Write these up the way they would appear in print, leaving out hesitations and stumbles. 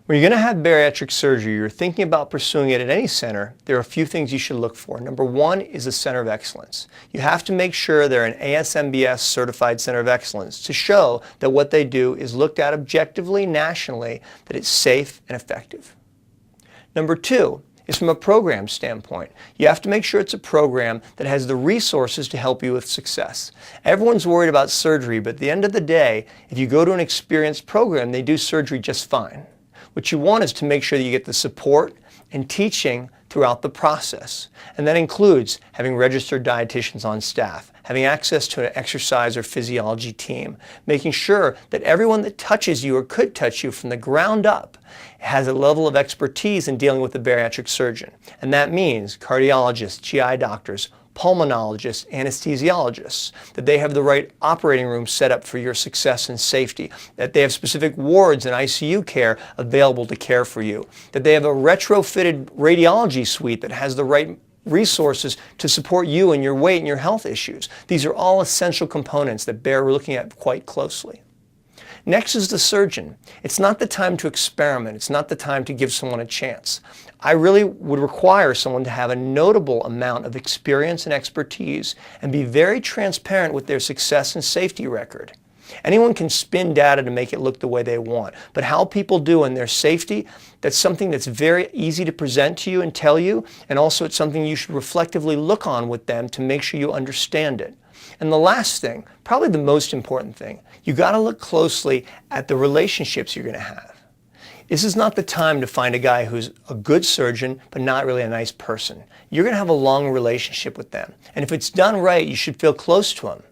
When you're going to have bariatric surgery, you're thinking about pursuing it at any center, there are a few things you should look for. Number one is a center of excellence. You have to make sure they're an ASMBS certified center of excellence to show that what they do is looked at objectively, nationally, that it's safe and effective. Number two is from a program standpoint. You have to make sure it's a program that has the resources to help you with success. Everyone's worried about surgery, but at the end of the day, if you go to an experienced program, they do surgery just fine. What you want is to make sure that you get the support and teaching throughout the process. And that includes having registered dietitians on staff, having access to an exercise or physiology team, making sure that everyone that touches you or could touch you from the ground up has a level of expertise in dealing with a bariatric surgeon. And that means cardiologists, GI doctors, pulmonologists, anesthesiologists, that they have the right operating room set up for your success and safety, that they have specific wards and ICU care available to care for you, that they have a retrofitted radiology suite that has the right resources to support you and your weight and your health issues. These are all essential components that bear looking at quite closely. Next is the surgeon. It's not the time to experiment. It's not the time to give someone a chance. I really would require someone to have a notable amount of experience and expertise and be very transparent with their success and safety record. Anyone can spin data to make it look the way they want, but how people do in their safety, that's something that's very easy to present to you and tell you, and also it's something you should reflectively look on with them to make sure you understand it. And the last thing, probably the most important thing, you got to look closely at the relationships you're going to have. This is not the time to find a guy who's a good surgeon but not really a nice person. You're going to have a long relationship with them. And if it's done right, you should feel close to them.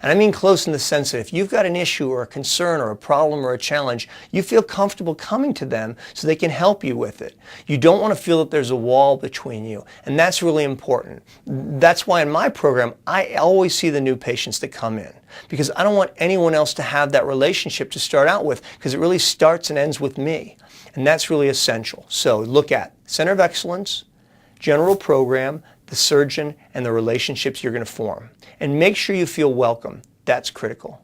And I mean close in the sense that if you've got an issue or a concern or a problem or a challenge, you feel comfortable coming to them so they can help you with it. You don't want to feel that there's a wall between you, and that's really important. That's why in my program, I always see the new patients that come in, because I don't want anyone else to have that relationship to start out with, because it really starts and ends with me, and that's really essential. So look at Center of Excellence, general program, the surgeon, and the relationships you're going to form. And make sure you feel welcome. That's critical.